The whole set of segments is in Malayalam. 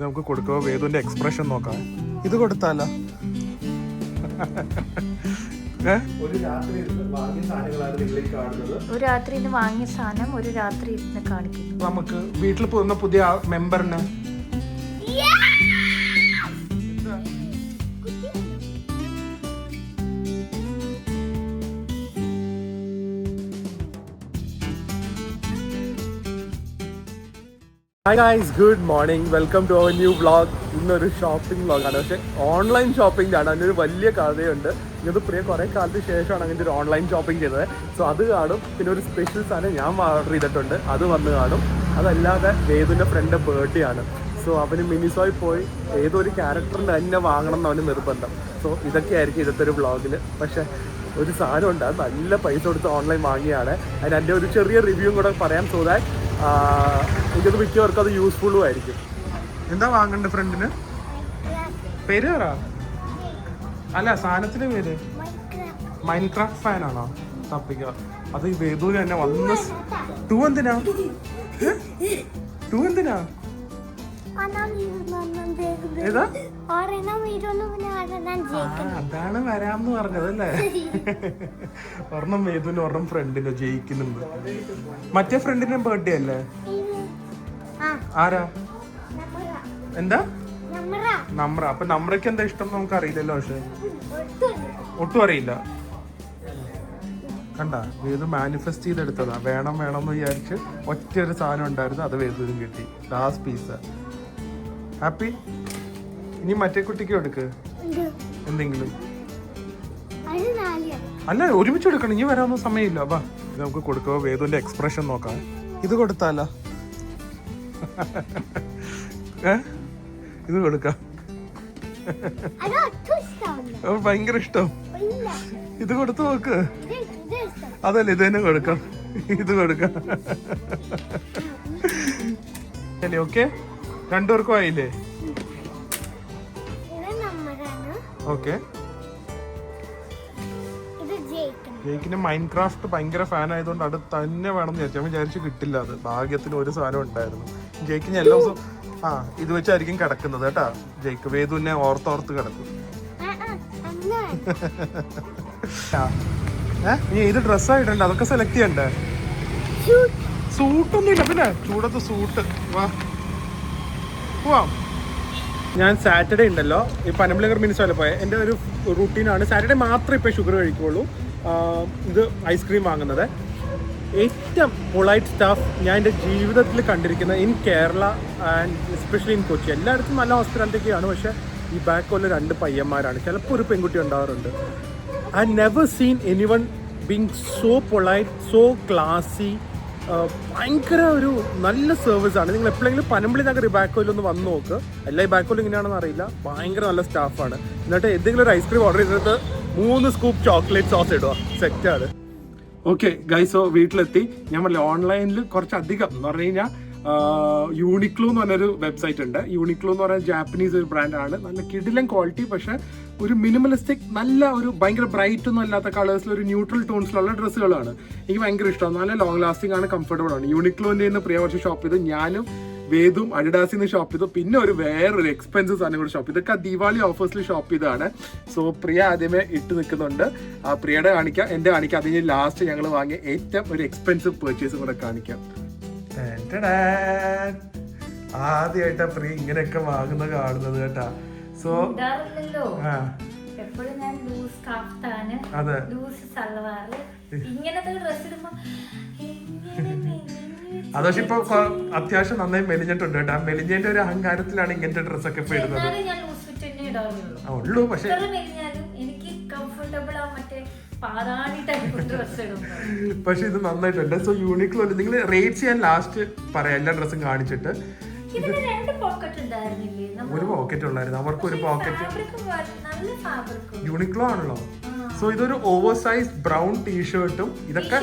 നമുക്ക് കൊടുക്കുക. വേദുവിന്റെ എക്സ്പ്രഷൻ നോക്കാം. ഇത് കൊടുത്താലോ? ഒരു രാത്രി ഇന്ന് വാങ്ങിയ സാധനം ഒരു രാത്രി ഇരുന്ന് കാണിക്കുന്നു. നമുക്ക് വീട്ടിൽ പോകുന്ന പുതിയ മെമ്പറിന് hi guys, good morning, welcome to our new vlog. ഇന്നൊരു ഷോപ്പിംഗ് വ്ളോഗാണ്, പക്ഷേ ഓൺലൈൻ ഷോപ്പിംഗ് ആണ്. അതിനൊരു വലിയ കഥയുണ്ട്. ഇത് പ്രിയ കുറേ കാലത്തിന് ശേഷമാണ് അങ്ങനത്തെ ഒരു ഓൺലൈൻ ഷോപ്പിംഗ് ചെയ്തത്. സോ അത് കാണും. പിന്നെ ഒരു സ്പെഷ്യൽ സാധനം ഞാൻ ഓർഡർ ചെയ്തിട്ടുണ്ട്, അത് വന്ന് കാണും. അതല്ലാതെ വേദുവിൻ്റെ ഫ്രണ്ട് ബർത്ത്ഡേ ആണ്. സോ അവന് മിനിസോയിൽ പോയി ഏതൊരു ക്യാരക്ടറിൻ്റെ തന്നെ വാങ്ങണം എന്ന് അവന് നിർബന്ധം. സോ ഇതൊക്കെ ആയിരിക്കും ഇന്നത്തെ ഒരു വ്ളോഗിൽ. പക്ഷേ ഒരു സാധനമുണ്ട്, അത് നല്ല പൈസ കൊടുത്ത് ഓൺലൈൻ വാങ്ങിയാണ്. അതിന് എൻ്റെ ഒരു ചെറിയ റിവ്യൂവും കൂടെ പറയാം. സോ ദാറ്റ് എനിക്കത് മിക്കവർക്കും അത് യൂസ്ഫുള്ളും ആയിരിക്കും. എന്താ വാങ്ങണ്ട ഫ്രണ്ടിന്? പേര് പറ. അല്ല, സാധനത്തിന്റെ പേര് മൈൻക്രാഫ്റ്റ് ഫാനാണോ? തപ്പിക്ക. അത് ഈ വേദൂര് തന്നെ വന്ന് ടൂ എന്തിനാ? ഏതാ? അതാണ് വരാമെന്ന് പറഞ്ഞതല്ലേ? ഒരെണ്ണം വേദുവിന്, ഒരെണ്ണം ഫ്രണ്ടിനോ ജയിക്കുന്നുണ്ട്. മറ്റേ ഫ്രണ്ടിന്റെ ബർത്ത്ഡേ അല്ലേ? ആരാ? എന്താ? നമ്ര. അപ്പൊ നമ്രയ്ക്ക് എന്താ ഇഷ്ടം നമുക്ക് അറിയില്ലല്ലോ. പക്ഷെ ഒട്ടും അറിയില്ല. കണ്ട, വേദു മാനിഫെസ്റ്റ് ചെയ്തെടുത്തതാ. വേണം എന്ന് വിചാരിച്ച് ഒറ്റ ഒരു സാധനം ഉണ്ടായിരുന്നു, അത് വേദുവിനും കിട്ടി. Last piece. ഹാപ്പി? ഇനി മറ്റേ കുട്ടിക്ക് എടുക്ക് എന്തെങ്കിലും. അല്ല, ഒരുമിച്ച് എടുക്കണം. ഇനി വരാനൊന്നും സമയമില്ല. വാ, ഇത് നമുക്ക് കൊടുക്കുക. വേദുവിന്റെ എക്സ്പ്രഷൻ നോക്കാം. ഇത് കൊടുത്താലോ? ഇത് കൊടുക്കാം. ഭയങ്കര ഇഷ്ടം. ഇത് കൊടുത്തു നോക്ക്. അതല്ലേ, ഇത് തന്നെ കൊടുക്കാം. ഇത് കൊടുക്കാം. ശരി, ഓക്കെ. രണ്ടുപേർക്കും ആയില്ലേ? ഓക്കെ. ജയിക്കിന് മൈൻക്രാഫ്റ്റ് ഭയങ്കര ഫാൻ ആയതുകൊണ്ട് അത് തന്നെ വേണം എന്ന് വിചാരിച്ചു. വിചാരിച്ചു കിട്ടില്ല. അത് ഭാഗ്യത്തിന് ഒരു സാധനം ഉണ്ടായിരുന്നു. ജയിക്കിന് എല്ലാ ദിവസവും ഇത് വെച്ചായിരിക്കും കിടക്കുന്നത് കേട്ടാ. ജയിക്ക് വേദുവിനെ ഓർത്തോർത്ത് കിടക്കും. നീ ഇത് ഡ്രസ്സായിട്ടുണ്ട്, അതൊക്കെ സെലക്ട് ചെയ്യണ്ടേ? സൂട്ടൊന്നും ഇല്ല. പിന്നെ ചൂടത്ത് സൂട്ട്. വാ പോവാം. ഞാൻ സാറ്റർഡേ ഉണ്ടല്ലോ ഈ പനമ്പലങ്കർ മിനിസ്റ്റോയിൽ പോയ എൻ്റെ ഒരു റൂട്ടീനാണ്. സാറ്റർഡേ മാത്രമേ ഇപ്പോൾ ഷുഗർ കഴിക്കുള്ളൂ. ഇത് ഐസ്ക്രീം വാങ്ങുന്നത്. ഏറ്റവും പൊളൈറ്റ് സ്റ്റാഫ് ഞാൻ എൻ്റെ ജീവിതത്തിൽ കണ്ടിരിക്കുന്നത് in Kerala and especially in Kochi. എല്ലായിടത്തും നല്ല ഹോസ്പിറ്റാലിറ്റിയൊക്കെയാണ്. പക്ഷേ ഈ ബാക്കോലെ 2 പയ്യന്മാരാണ്. ചിലപ്പോൾ ഒരു പെൺകുട്ടി ഉണ്ടാവാറുണ്ട്. I never seen anyone being so polite, so classy. ഭയങ്കര ഒരു നല്ല സർവീസാണ്. നിങ്ങൾ എപ്പോഴെങ്കിലും പനമ്പള്ളി നഗർ ഈ ബാക്കോയിലൊന്ന് വന്ന് നോക്ക്. എല്ലാ ഈ ബാക്കോയിൽ ഇങ്ങനെയാണെന്ന് അറിയില്ല. ഭയങ്കര നല്ല സ്റ്റാഫാണ്. എന്നിട്ട് എന്തെങ്കിലും ഒരു ഐസ്ക്രീം ഓർഡർ ചെയ്തിട്ട് 3 സ്കൂപ്പ് ചോക്ലേറ്റ് സോസ് ഇടുക. സെറ്റാണ്. ഓക്കെ ഗൈസ്, സോ വീട്ടിലെത്തി. ഞാൻ പറഞ്ഞില്ല, ഓൺലൈനിൽ കുറച്ചധികം എന്ന് പറഞ്ഞു കഴിഞ്ഞാൽ യൂണിക്ലോ എന്ന് പറഞ്ഞൊരു വെബ്സൈറ്റ് ഉണ്ട്. യൂണിക്ലോ എന്ന് പറഞ്ഞാൽ ജാപ്പനീസ് ഒരു ബ്രാൻഡാണ്. നല്ല കിടിലൻ ക്വാളിറ്റി, പക്ഷേ ഒരു മിനിമലിസ്റ്റിക്, നല്ല ഒരു ഭയങ്കര ബ്രൈറ്റ് ഒന്നും അല്ലാത്ത കളേഴ്സിൽ ഒരു ന്യൂട്രൽ ടോൺസിലുള്ള ഡ്രസ്സുകളാണ്. എനിക്ക് ഭയങ്കര ഇഷ്ടമാണ്. നല്ല ലോങ് ലാസ്റ്റിംഗ് ആണ്, കംഫർട്ടബിൾ ആണ്. യൂണിക്ലോൻ്റെ നിന്ന് പ്രിയ കുറച്ച് ഷോപ്പ് ചെയ്തു. ഞാനും വേദും അഡിഡാസിൽ നിന്ന് ഷോപ്പ് ചെയ്തു. പിന്നെ വേറൊരു എക്സ്പെൻസീവ് സാധനം കൂടെ ഷോപ്പ് ചെയ്തു. ഇതൊക്കെ ദീപാവലി ഓഫേഴ്സിൽ ഷോപ്പ് ചെയ്തതാണ്. സോ പ്രിയ ആദ്യമേ ഇട്ട് നിൽക്കുന്നുണ്ട്. പ്രിയയുടെ കാണിക്കാം, എൻ്റെ കാണിക്കാം. അതിന് ലാസ്റ്റ് ഞങ്ങൾ വാങ്ങിയ ഏറ്റവും ഒരു എക്സ്പെൻസീവ് പെർച്ചേസും കൂടെ കാണിക്കാം. ആദ്യമായിട്ടാ പ്രിയ ഇങ്ങനെയൊക്കെ വാങ്ങുന്നത് കാണുന്നത് കേട്ടാ. സോ അതെ, അത് പക്ഷെ ഇപ്പൊ അത്യാവശ്യം നന്നായി മെലിഞ്ഞിട്ടുണ്ട് കേട്ടോ. മെലിഞ്ഞതിന്റെ ഒരു അഹങ്കാരത്തിലാണ് ഇങ്ങനത്തെ ഡ്രസ്സൊക്കെ ഇപ്പൊ ഇടുന്നത്. ഉള്ളൂ, പക്ഷെ പക്ഷെ ഇത് നന്നായിട്ടുണ്ട്. സോ യൂണിക്ലോ നിങ്ങൾ റേറ്റ് ചെയ്യാൻ ലാസ്റ്റ് പറയാം, എല്ലാ ഡ്രസ്സും കാണിച്ചിട്ട്. ഒരു പോക്കറ്റ് ഉള്ളായിരുന്നു അവർക്ക്. ഒരു പോക്കറ്റ് യൂണിക്ലോ ആണല്ലോ. സോ ഇതൊരു ഓവർ സൈസ് ബ്രൗൺ ടീഷർട്ടും ഇതൊക്കെ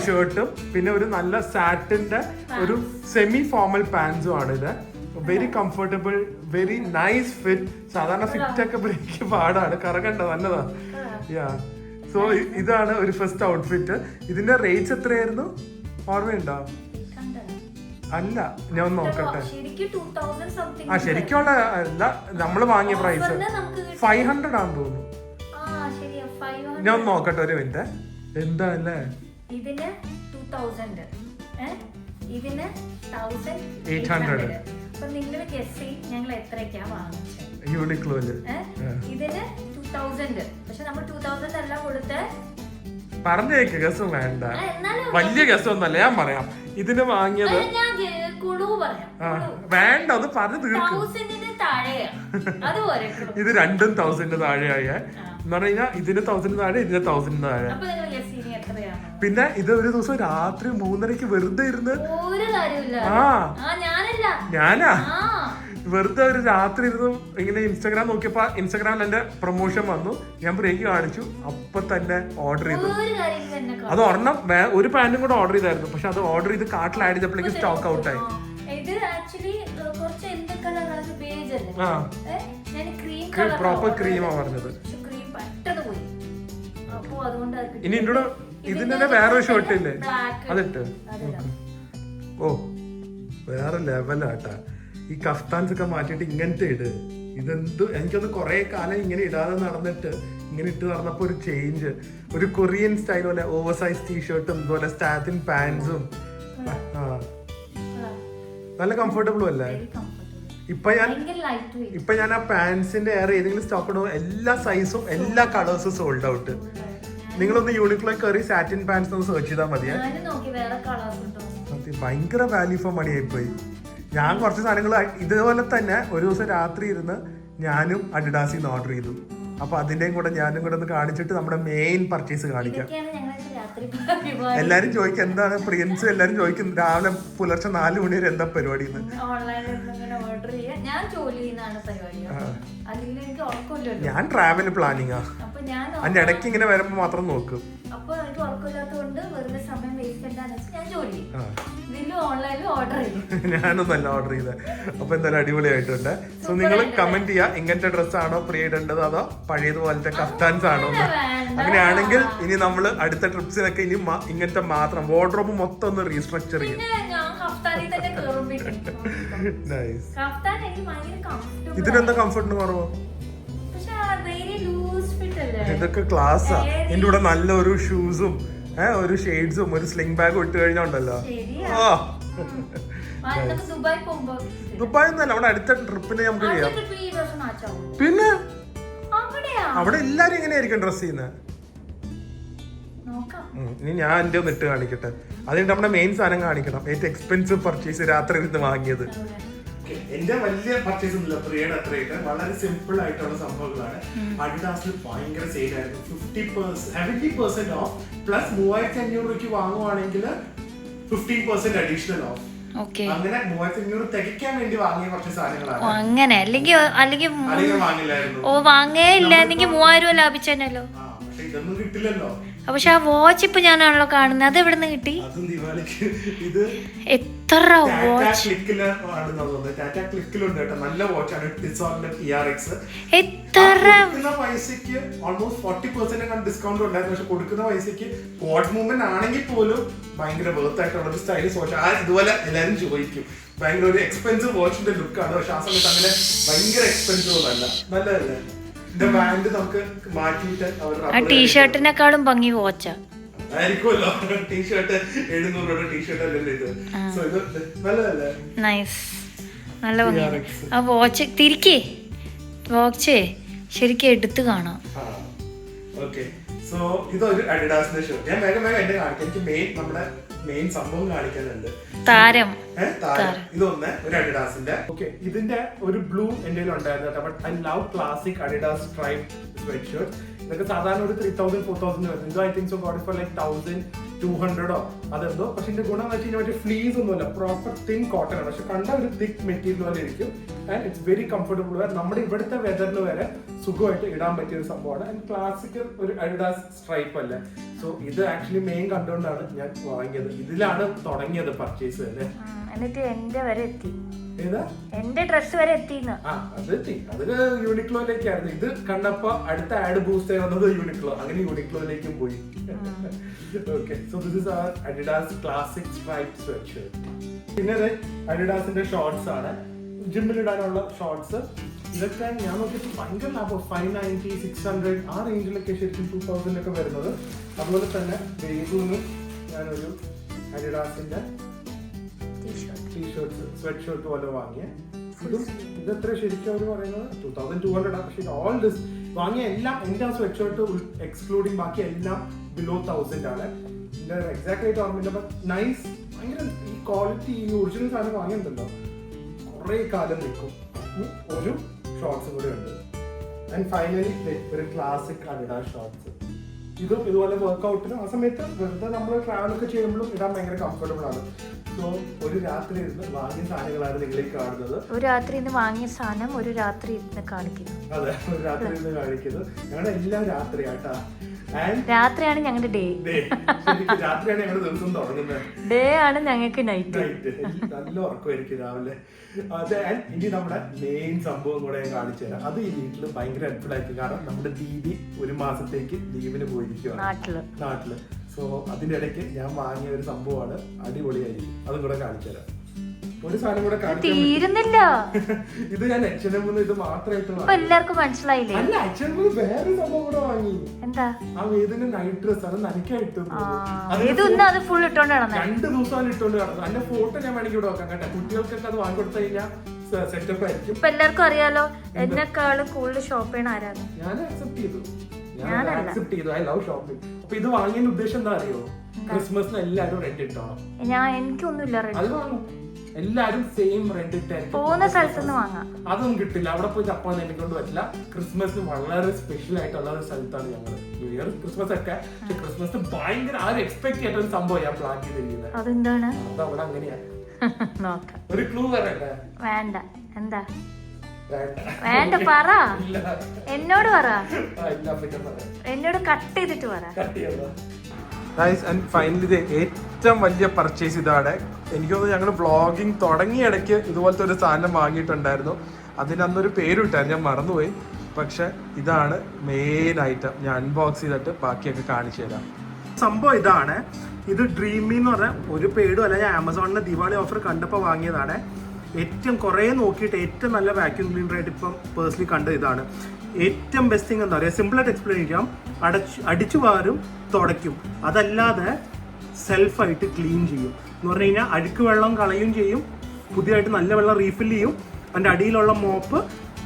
ഷർട്ടും പിന്നെ ഒരു നല്ല സാറ്റിന്റെ ഒരു സെമി ഫോർമൽ പാൻസും ആണ് ഇത്. Very comfortable, very nice fit. സാധാരണ ഫിറ്റ് ഒക്കെ ബ്രേക്ക് പാടാണ്, കറങ്ങണ്ട, നല്ലതാ. യാ, സോ ഇതാണ് ഒരു ഫസ്റ്റ് ഔട്ട്ഫിറ്റ്. ഇതിന്റെ റേറ്റ്സ് എത്രയായിരുന്നു ഓർമ്മയുണ്ടോ? അല്ല ഞാൻ ഒന്ന് നോക്കട്ടെ. ശരിക്കും 2000 something. ആ ശരിക്കുള്ള അല്ല, നമ്മള് വാങ്ങിയ പ്രൈസ് 500 ആണെന്ന് തോന്നുന്നു. ഞാൻ ഒന്ന് നോക്കട്ടെ ഒരു മിനിറ്റ്. എന്താ അല്ലേ ഇതിന് 2000, ഇതിന് 1800. അപ്പൊ നിങ്ങൾ ഗസ് ചെയ്യും ഞങ്ങൾ എത്രയ്ക്കാ വാങ്ങിച്ചത്. യൂണിക്ലോയില് ഇതിന് 2000, പക്ഷെ നമ്മൾ 2000 അല്ല കൊടുത്ത്. പറഞ്ഞേക്ക് ഗസ് വേണ്ട, വലിയ ഗസ് ഒന്നല്ല. ഞാൻ പറയാം ഇതിന് വാങ്ങിയത് വേണ്ട, അത് പറഞ്ഞു തീർക്കും. ഇത് രണ്ടും 1000 താഴെയായ എന്ന് പറഞ്ഞു കഴിഞ്ഞാൽ ഇതിന് 1000 താഴെ, ഇതിന് 1000 താഴെ. പിന്നെ ഇത് ഒരു ദിവസം രാത്രി 3:30 വെറുതെ ഇരുന്ന് ഞാനാ വെറുതെ ഒരു രാത്രി ഇരുന്ന് ഇങ്ങനെ ഇൻസ്റ്റാഗ്രാം നോക്കിയപ്പോ ഇൻസ്റ്റാഗ്രാമിൽ എന്റെ പ്രൊമോഷൻ വന്നു. ഞാൻ ബ്രേക്ക് കാണിച്ചു, അപ്പൊ തന്നെ ഓർഡർ ചെയ്തു. അത് ഒരെണ്ണം ഒരു പാന്റും കൂടെ ഓർഡർ ചെയ്തായിരുന്നു, പക്ഷെ അത് ഓർഡർ ചെയ്ത് കാർട്ടിൽ ആഡ് ചെയ്തപ്പോഴേക്കും സ്റ്റോക്ക് ഔട്ട് ആയി. പ്രോപ്പർ ക്രീമാ പറഞ്ഞത്. ഇനി എന്നോട് ഇതിന്റെ തന്നെ വേറൊരു ഷർട്ട് ഇല്ലേ, അതിട്ട് ഓ വേറെ ലെവലാട്ടാ. ഈ കഫ്താൻസ് ഒക്കെ മാറ്റിയിട്ട് ഇങ്ങനത്തെ ഇട്. ഇതെന്ത് എനിക്കൊന്ന് കുറെ കാലം ഇങ്ങനെ ഇടാതെ നടന്നിട്ട് ഇങ്ങനെ ഇട്ട് നടന്നപ്പോ ഒരു ചേഞ്ച്, ഒരു കൊറിയൻ സ്റ്റൈൽ പോലെ ഓവർ സൈസ് ടീഷർട്ടും ഇതുപോലെ സ്റ്റാറ്റിൻ പാൻസും നല്ല കംഫർട്ടബിളും അല്ലേ. ഇപ്പൊ ഞാൻ ആ പാൻസിന്റെ ഏറെ ഏതെങ്കിലും സ്റ്റോക്ക് ഇടുമ്പോൾ എല്ലാ സൈസും എല്ലാ കളേഴ്സും സോൾഡ് ഔട്ട്. നിങ്ങളൊന്ന് യൂണിക്ലോ കയറി സാറ്റിൻ പാൻസ് ഒന്ന് സെർച്ച് ചെയ്താൽ മതിയെ. ഭയങ്കര വാല്യൂ ഫോർ മണി ആയിപ്പോയി. ഞാൻ കുറച്ച് സാധനങ്ങൾ ഇതുപോലെ തന്നെ ഒരു ദിവസം രാത്രി ഇരുന്ന് ഞാനും അഡിഡാസിന്ന് ഓർഡർ ചെയ്തു. അപ്പൊ അതിന്റെയും കൂടെ ഞാനും കൂടെ ഒന്ന് കാണിച്ചിട്ട് നമ്മുടെ മെയിൻ പർച്ചേസ് കാണിക്കാം. എല്ലാരും ചോദിക്കും എന്താണ് പ്രിയൻസ്, എല്ലാരും ചോദിക്കും രാവിലെ പുലർച്ചെ 4 മണി വരെ എന്താ പരിപാടി. ഞാൻ ട്രാവൽ പ്ലാനിങ്ങാ, അതിന്റെ ഇടയ്ക്ക് ഇങ്ങനെ വരുമ്പോ മാത്രം നോക്കും. ഞാനൊന്നല്ല ഓർഡർ ചെയ്തത്. അപ്പൊ എന്തായാലും അടിപൊളിയായിട്ടുണ്ട്. സോ നിങ്ങൾ കമന്റ് ചെയ്യാ ഇങ്ങനത്തെ ഡ്രസ്സാണോ പ്രിയ ഇടേണ്ടത് അതോ പഴയതുപോലത്തെ കഫ്താൻസ് ആണോ എന്ന്. അങ്ങനെയാണെങ്കിൽ ഇനി നമ്മൾ അടുത്ത ട്രിപ്സിനൊക്കെ ഇനി ഇങ്ങനത്തെ മാത്രം വാർഡ്രോബ് മൊത്തം ഒന്ന് റീസ്ട്രക്ചർ ചെയ്യും. ഇതിനെന്താ കംഫർട്ടിന് കുറവോ? ഇതൊക്കെ ക്ലാസ്സാ. എന്റെ കൂടെ നല്ലൊരു ഷൂസും ഒരു ഷെയ്ഡ്സും ഒരു സ്ലിംഗ് ബാഗും ഇട്ട് കഴിഞ്ഞോണ്ടല്ലോ. ദുബായ് ഒന്നല്ല, അവിടെ അടുത്ത ട്രിപ്പിന് നമുക്ക് ചെയ്യാം. പിന്നെ അവിടെ എല്ലാരും എങ്ങനെയായിരിക്കും ഡ്രസ് ചെയ്യുന്നത്. ഇനി ഞാൻ എന്റെ ഒന്ന് ഇട്ട് കാണിക്കട്ടെ. അതിന് നമ്മുടെ മെയിൻ സാധനം കാണിക്കണം. ഏറ്റവും എക്സ്പെൻസീവ് പർച്ചേസ് രാത്രി ഇരുന്ന് വാങ്ങിയത്. എന്റെ വലിയ പർച്ചേസ് ഒന്നുമില്ല, പ്രിയയുടെ അത്രയൊക്കെ വളരെ സിമ്പിൾ ആയിട്ടുള്ള സംഭവങ്ങളാണ്. അഡിഡാസിൽ ഭയങ്കര സെയിൽ ആയിരുന്നു. 70% ഓഫ് പ്ലസ് 3500 രൂപയ്ക്ക് വാങ്ങുവാണെങ്കിൽ 15% അഡീഷണൽ ഓഫ്. അങ്ങനെ 3500 തികയ്ക്കാൻ വേണ്ടി വാങ്ങിയ കുറച്ച് സാധനങ്ങളാണ്. അങ്ങനെ അല്ലെങ്കിൽ വാങ്ങില്ലായിരുന്നു. ഓ വാങ്ങേ ഇല്ല, 3000 രൂപ ലാഭിച്ചല്ലോ. പക്ഷെ ഇതൊന്നും കിട്ടില്ലല്ലോ. പക്ഷെ ആ വാച്ച് ഇപ്പൊ ഞാനാണല്ലോ കാണുന്നത്, അത് എവിടെ നിന്ന് കിട്ടി? ഇത് എത്ര വാച്ച് നല്ല വാച്ചാണ്. എത്ര പൈസക്ക് ഓൾമോസ്റ്റ് 40% ഡിസ്കൗണ്ട് ഉണ്ടായിരുന്നു. പക്ഷെ കൊടുക്കുന്ന പൈസക്ക് വാച്ച് മൂവ്മെന്റ് ആണെങ്കിൽ പോലും ഭയങ്കര വെർത്ത് ആയിട്ടുള്ള ഒരു സ്റ്റൈലിഷ് വാച്ച്. ഇതുപോലെ എല്ലാരും ചോദിക്കും ഭയങ്കര ഒരു എക്സ്പെൻസീവ് വാച്ചിന്റെ ലുക്കാണ്. പക്ഷെ ആ സമയത്ത് അങ്ങനെ ഭയങ്കര എക്സ്പെൻസീവ് ഒന്നല്ല, നല്ലതല്ലേ. ബാൻഡ് നമുക്ക് മാറ്റിയിട്ട് ആ ടീഷർട്ടിനെക്കാളും ഭംഗി വാച്ചാ ആയിരിക്കുമല്ലോ. ടീഷർട്ട് 700 രൂപയുടെ ടീഷർട്ട് അല്ലല്ലോ ഇത്. സോ ഇത് നല്ലതല്ലേ, നൈസ്, നല്ല ഭംഗിയാണ്. ആ വാച്ച് തിരിക്കേ, വാച്ച് ശരിക്കും എടുത്ത് കാണാം. ഓക്കെ, സോ ഇതൊരു അഡിഡാസിന്റെ ഷർട്ട്. ഞാൻ വേഗം എന്നെ കാണിക്കാം. എനിക്ക് നമ്മുടെ മെയിൻ സംഭവം കാണിക്കാനുണ്ട്. താരം ഇതൊന്ന് ഒരു അഡിഡാസിന്റെ. ഓക്കെ, ഇതിന്റെ ഒരു ബ്ലൂ എന്റെ ഉണ്ടായിരുന്നു. But I love classic Adidas stripe sweat shirt. ഇതൊക്കെ സാധാരണ ഒരു 3000-4000 വരുന്നത്. ഇത് I think so got for like 1200 അതെന്തോ. പക്ഷെ ഇതിന്റെ ഗുണം എന്ന് വെച്ച് കഴിഞ്ഞാൽ മറ്റേ ഫ്ലീസ് ഒന്നുമില്ല, പ്രോപ്പർ തിൻ കോട്ടൺ ആണ്. പക്ഷെ കണ്ട ഒരു തിക്ക് മെറ്റീരിയൽ പോലെ ഇരിക്കും. And it's very comfortable. നമ്മുടെ ഇവിടുത്തെ വെതറിന് വരെ സുഖമായിട്ട് ഇടാൻ പറ്റിയ ഒരു സംഭവമാണ്. ആൻഡ് ക്ലാസിക്കൽ ഒരു അഡിഡാസ് സ്ട്രൈപ്പ് അല്ലേ. സോ ഇത് ആക്ച്വലി മെയിൻ കണ്ടുകൊണ്ടാണ് ഞാൻ വാങ്ങിയത്. ഇതിലാണ് തുടങ്ങിയത് പർച്ചേസ് അല്ലേ. എന്നിട്ട് എന്റെ വരെ എത്തി. ഏതാ എന്റെ ഡ്രസ് വരെ എത്തിന്ന്. അത് യൂണിക്ലോയിലേക്കായിരുന്നു. ഇത് കണ്ടപ്പോ അടുത്ത ആഡ് ബൂസ്റ്റ് ആയി വന്നത് യൂണിക്ലോ, അങ്ങനെ യൂണിക്ലോയിലേക്കും പോയി. Okay, so this is our Adidas classic striped sweatshirt. പിന്നെ അഡിഡാസിന്റെ ഷോർട്സ് ആണ്, ജിമ്മിലിടാനുള്ള ഷോർട്സ്. ഇതൊക്കെ ഞാൻ നോക്കിയപ്പോൾ ഭയങ്കര ലാഭം. 590, 600 ആ റേഞ്ചിലൊക്കെ ശരിക്കും 2000 ഒക്കെ വരുന്നത്. അതുപോലെ തന്നെ ബേസൂന്ന് ഞാനൊരു അഡിഡാസിന്റെ ടീഷർട്ട്സ് സ്വെറ്റ് ഷർട്ട് പോലെ വാങ്ങിയ. ഇതെത്ര ശരിക്കും അവർ പറയുന്നത് 2200 ആണ്. പക്ഷേ ഓൾ ദിസ് വാങ്ങിയ എല്ലാം എൻ്റെ ആ സ്വെറ്റ് ഷർട്ട് എക്സ്ക്ലൂഡിങ് ബാക്കി എല്ലാം ബിലോ 1000 ആണ്. ഇതിന്റെ എക്സാക്ട് ആയിട്ട് ഓർമ്മയില്ല. ബട്ട് നൈസ്, ഭയങ്കര ഈ ക്വാളിറ്റി, ഈ ഒറിജിനൽ സാധനം വാങ്ങിയിട്ടുണ്ടല്ലോ കുറേ കാലം നിൽക്കും. ഒരു ഷോർട്സും കൂടെ ഉണ്ട്. ആൻഡ് ഫൈനലി ഒരു ക്ലാസിക് അഡിഡാസ് ഷോർട്സ്. ഇതും ഇതുപോലെ വർക്ക്ഔട്ടിനും ആ സമയത്ത് വെറുതെ നമ്മൾ ട്രാവലൊക്കെ ചെയ്യുമ്പോഴും ഇടാൻ ഭയങ്കര കംഫർട്ടബിൾ ആണ്. സോ ഒരു രാത്രി ഇരുന്ന് വാങ്ങിയ സാധനങ്ങളാണ് നിങ്ങളീ കാണുന്നത്. ഒരു രാത്രി ഇന്ന് വാങ്ങിയ സാധനം ഒരു രാത്രി ഇരുന്ന് കാണിക്കുന്നു. അതെ, ഒരു രാത്രി ഇരുന്ന് കാണിക്കുന്നത്. ഞങ്ങളുടെ എല്ലാം രാത്രിയാട്ടാ. രാത്രിയാണ് ഞങ്ങളുടെ ഡേ. രാത്രിയാണ് ഞങ്ങളുടെ ദിവസം തുടങ്ങുന്നത്. ഡേ ആണ് ഞങ്ങൾക്ക് നൈറ്റ്. നല്ല ഉറക്കമായിരിക്കും രാവിലെ. അതെ, ഇനി നമ്മുടെ മെയിൻ സംഭവം കൂടെ ഞാൻ കാണിച്ചു തരാം. അത് ഈ വീട്ടിൽ ഭയങ്കര ഹെൽപ്ഫുൾ ആയിരിക്കും. കാരണം നമ്മുടെ ദീദി ഒരു മാസത്തേക്ക് ലീവിന് പോയിരിക്കുകയാണ് നാട്ടില്. സോ അതിന്റെ ഇടയ്ക്ക് ഞാൻ വാങ്ങിയ ഒരു സംഭവമാണ്, അടിപൊളിയായിരിക്കും. അതും കൂടെ കാണിച്ചു തരാം. ഒരു സാധനം കൂടെ തീരുന്നില്ല. ഇത് ഞാൻ H&M ഇത് മാത്രമായിട്ട് എല്ലാവർക്കും മനസ്സിലായില്ലേ? അല്ല, H&M വേറെ സംഭവം കൂടെ വാങ്ങി. എന്താ? ആ വേദിന് നൈറ്റ് ഡ്രസ്. അത് നനയ്ക്കായിട്ട് അത് ഫുൾ ഇട്ടോണ്ട് നടന്നു. 2 ദിവസം ഇട്ടോണ്ട് നടന്നു. അതിന്റെ ഫോട്ടോ ഞാൻ വേണമെങ്കിൽ ഇവിടെ വെക്കാം കേട്ടോ. കുട്ടികൾക്കൊക്കെ അത് വാങ്ങി കൊടുത്തു കഴിഞ്ഞാൽ സെറ്റപ്പ് ആയിരിക്കും. ഇപ്പൊ എല്ലാവർക്കും അറിയാലോ എന്നെക്കാളും കൂടുതൽ ഷോപ്പ് ചെയ്യണ ആരാണ്. ഞാൻ അക്സെപ്റ്റ് ചെയ്തു. I love shopping. അപ്പൊ ഇത് വാങ്ങിയതിന്റെ ഉദ്ദേശം എന്താ അറിയോ? ക്രിസ്മസിന് എല്ലാരും റെന്റ് ഇട്ടോണം. എനിക്കൊന്നുമില്ല അത് വാങ്ങും. എല്ലാരും സെയിം റെന്റ് ഇട്ടായിരിക്കും. പോകുന്ന സ്ഥലത്തുനിന്ന് വാങ്ങാം. അതൊന്നും കിട്ടില്ല. അവിടെ പോയി തപ്പാൻ എന്നെ കൊണ്ട് പറ്റില്ല. ക്രിസ്മസിന് വളരെ സ്പെഷ്യൽ ആയിട്ടുള്ള ഒരു സ്ഥലത്താണ് ഞങ്ങള്. ന്യൂ ഇയർ ക്രിസ്മസ് ഒക്കെ. പക്ഷെ ക്രിസ്മസിന് ഭയങ്കര ആരും എക്സ്പെക്ട് ചെയ്യാത്ത ഒരു സംഭവം ഞാൻ പ്ലാൻ ചെയ്തിരിക്കുന്നത്. അതെന്താണ്? അത് അവിടെ അങ്ങനെയാണ്. നോക്കാം. ഒരു ക്ലൂ വരണ്ടേ? വേണ്ട. എന്താ വേണ്ട? പറ, എന്നോട് പറ. എന്നോട് കട്ട് ചെയ്തിട്ട് പറ. ആൻഡ് ഫൈനലി ഇത് ഏറ്റവും വലിയ പർച്ചേസ് ഇതാണ്. എനിക്ക് തോന്നുന്നു ഞങ്ങൾ വ്ളോഗിങ് തുടങ്ങിയ ഇടയ്ക്ക് ഇതുപോലത്തെ ഒരു സാധനം വാങ്ങിയിട്ടുണ്ടായിരുന്നു. അതിനന്നൊരു പേരും ഇട്ടായിരുന്നു, ഞാൻ മറന്നുപോയി. പക്ഷെ ഇതാണ് മെയിൻ ഐറ്റം. ഞാൻ അൺബോക്സ് ചെയ്തിട്ട് ബാക്കിയൊക്കെ കാണിച്ചു തരാം. സംഭവം ഇതാണ്. ഇത് ഡ്രീമി എന്ന് പറഞ്ഞാൽ ഒരു പേടും അല്ല, ഞാൻ ആമസോണിന്റെ ദിവാളി ഓഫർ കണ്ടപ്പോൾ വാങ്ങിയതാണ്. ഏറ്റവും കുറേ നോക്കിയിട്ട് ഏറ്റവും നല്ല വാക്യൂം ക്ലീനർ ആയിട്ട് ഇപ്പം പേഴ്സണലി കണ്ടത് ഇതാണ്. ഏറ്റവും ബെസ്റ്റ് തിങ് എന്താ പറയുക, സിമ്പിളായിട്ട് എക്സ്പ്ലെയിൻ ചെയ്യാം. അടിച്ചു വാരും, തുടയ്ക്കും. അതല്ലാതെ സെൽഫായിട്ട് ക്ലീൻ ചെയ്യും എന്ന് പറഞ്ഞു കഴിഞ്ഞാൽ അഴുക്ക് വെള്ളം കളയും ചെയ്യും, പുതിയതായിട്ട് നല്ല വെള്ളം റീഫിൽ ചെയ്യും. അതിൻ്റെ അടിയിലുള്ള മോപ്പ്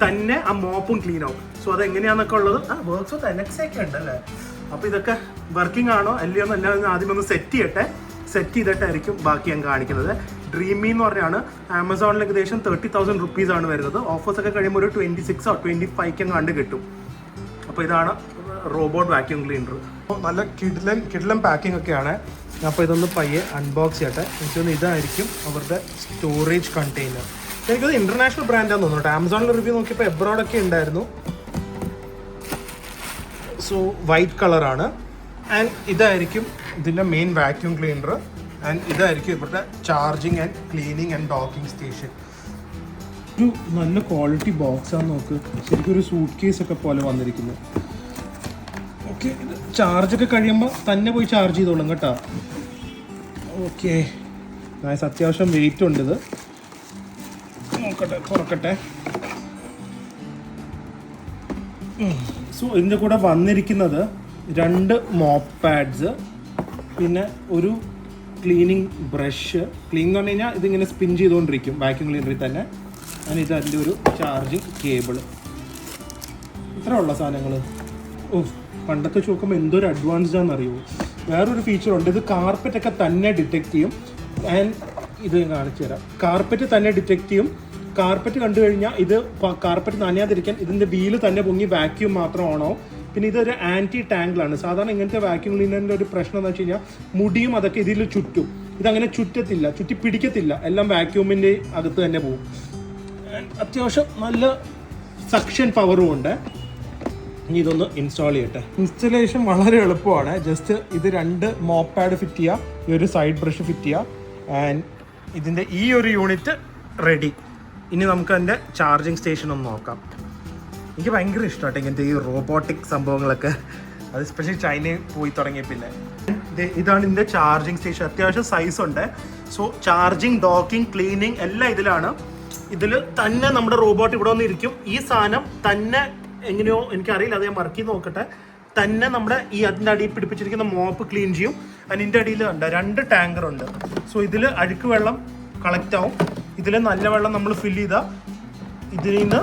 തന്നെ ആ മോപ്പും ക്ലീൻ ആവും. സോ അതെങ്ങനെയാണെന്നൊക്കെ ഉള്ളത് വർക്ക്സ് ഓഫ് എനക്സൊക്കെ ഉണ്ട് അല്ലേ. അപ്പോൾ ഇതൊക്കെ വർക്കിംഗ് ആണോ അല്ലയോ എന്ന് എല്ലാവരും ആദ്യം ഒന്ന് സെറ്റ് ചെയ്തിട്ടായിരിക്കും ബാക്കി ഞാൻ കാണിക്കുന്നത്. ഡ്രീമി എന്ന് പറഞ്ഞാണ് ആമസോണിൽ ഏകദേശം 30,000 rupees ആണ് വരുന്നത്. ഓഫേഴ്സ് ഒക്കെ കഴിയുമ്പോൾ ഒരു 26 or 25 കണ്ട് കിട്ടും. അപ്പോൾ ഇതാണ് റോബോട്ട് വാക്യൂം ക്ലീനർ. നല്ല കിഡ്ലൻ പാക്കിംഗ് ഒക്കെയാണ്. അപ്പോൾ ഇതൊന്ന് പയ്യെ അൺബോക്സ് ചെയ്യട്ടെ. എനിക്ക് തോന്നുന്നു ഇതായിരിക്കും അവരുടെ സ്റ്റോറേജ് കണ്ടെയ്നർ. എനിക്കത് ഇന്റർനാഷണൽ ബ്രാൻഡാന്ന് തോന്നുന്നു. ആമസോണിൽ റിവ്യൂ നോക്കിയപ്പോൾ എബ്രോഡൊക്കെ ഉണ്ടായിരുന്നു. സോ വൈറ്റ് കളറാണ്. ആൻഡ് ഇതായിരിക്കും ഇതിൻ്റെ മെയിൻ വാക്യൂം ക്ലീനർ. ആൻഡ് ഇതായിരിക്കും ഇവരുടെ charging and cleaning and docking station. ഒരു നല്ല ക്വാളിറ്റി ബോക്സാന്ന് നോക്ക്. ശരിക്കും ഒരു സൂട്ട് കേസ് ഒക്കെ പോലെ വന്നിരിക്കുന്നു. ഓക്കെ, ഇത് ചാർജൊക്കെ കഴിയുമ്പോൾ തന്നെ പോയി ചാർജ് ചെയ്തോളും കേട്ടോ. ഓക്കെ, അത്യാവശ്യം വെയിറ്റ് ഉണ്ട്. ഇത് നോക്കട്ടെ, തുറക്കട്ടെ. സോ ഇതിൻ്റെ കൂടെ വന്നിരിക്കുന്നത് 2 മോപ്പ് പാഡ്സ്, പിന്നെ ഒരു ക്ലീനിങ് ബ്രഷ്. ക്ലീൻ എന്ന് പറഞ്ഞു കഴിഞ്ഞാൽ ഇതിങ്ങനെ സ്പിൻ ചെയ്തുകൊണ്ടിരിക്കും വാക്യൂം ക്ലീനറിൽ തന്നെ. and ഇത് അതിൻ്റെ ഒരു ചാർജിങ് കേബിൾ. ഇത്ര ഉള്ള സാധനങ്ങൾ. പണ്ടത്തെ നോക്കുമ്പോൾ എന്തൊരു അഡ്വാൻസ്ഡ് ആണെന്നറിയുമോ. വേറൊരു ഫീച്ചറുണ്ട്. ഇത് കാർപ്പറ്റൊക്കെ തന്നെ ഡിറ്റക്ട് ചെയ്യും. ആൻഡ് ഇത് കാണിച്ചു തരാം. കാർപ്പറ്റ് തന്നെ ഡിറ്റക്ട് ചെയ്യും. കാർപ്പറ്റ് കണ്ടു കഴിഞ്ഞാൽ ഇത് കാർപ്പറ്റ് നനയാതിരിക്കാൻ ഇതിൻ്റെ വീല് തന്നെ പൊങ്ങി വാക്യൂം മാത്രം ഓണോ. പിന്നെ ഇതൊരു ആൻറ്റി ടാങ്കിളാണ്. സാധാരണ ഇങ്ങനത്തെ വാക്യൂം ക്ലീനറിൻ്റെ ഒരു പ്രശ്നം എന്ന് വെച്ച് കഴിഞ്ഞാൽ മുടിയും അതൊക്കെ ഇതിൽ ചുറ്റും. ഇതങ്ങനെ ചുറ്റത്തില്ല, ചുറ്റി പിടിക്കത്തില്ല. എല്ലാം വാക്യൂമിൻ്റെ അകത്ത് തന്നെ പോകും. അത്യാവശ്യം നല്ല സക്ഷൻ പവറും ഉണ്ട്. ഇനി ഇതൊന്ന് ഇൻസ്റ്റാൾ ചെയ്യട്ടെ. ഇൻസ്റ്റലേഷൻ വളരെ എളുപ്പമാണ്. ജസ്റ്റ് ഇത് 2 മോപ്പ് പാഡ് ഫിറ്റ് ചെയ്യുക, ഈ ഒരു സൈഡ് ബ്രഷ് ഫിറ്റ് ചെയ്യുക, ആൻഡ് ഇതിൻ്റെ ഈ ഒരു യൂണിറ്റ് റെഡി. ഇനി നമുക്ക് അതിൻ്റെ ചാർജിങ് സ്റ്റേഷൻ ഒന്ന് നോക്കാം. എനിക്ക് ഭയങ്കര ഇഷ്ടമാട്ടോ ഇങ്ങനത്തെ ഈ റോബോട്ടിക് സംഭവങ്ങളൊക്കെ, അത് സ്പെഷ്യലി ചൈനയിൽ പോയി തുടങ്ങിയ പിന്നെ. ഇതാണ് ഇതിൻ്റെ ചാർജിങ് സ്റ്റേഷൻ. അത്യാവശ്യം സൈസ് ഉണ്ട്. സോ ചാർജിങ്, ഡോക്കിംഗ്, ക്ലീനിങ് എല്ലാം ഇതിലാണ്. ഇതിൽ തന്നെ നമ്മുടെ റോബോട്ട് ഇവിടെ വന്ന് ഇരിക്കും. ഈ സാധനം തന്നെ എങ്ങനെയോ എനിക്കറിയില്ല, അത് ഞാൻ വർക്ക് ചെയ്ത് നോക്കട്ടെ, തന്നെ നമ്മുടെ ഈ അതിൻ്റെ അടിയിൽ പിടിപ്പിച്ചിരിക്കുന്ന മോപ്പ് ക്ലീൻ ചെയ്യും. അതിൻ്റെ അടിയിൽ ഉണ്ട് 2 ടാങ്കർ ഉണ്ട്. സോ ഇതിൽ അഴുക്ക് വെള്ളം കളക്ട് ആവും. ഇതിൽ നല്ല വെള്ളം നമ്മൾ ഫില്ല് ചെയ്താൽ ഇതിൽ നിന്ന്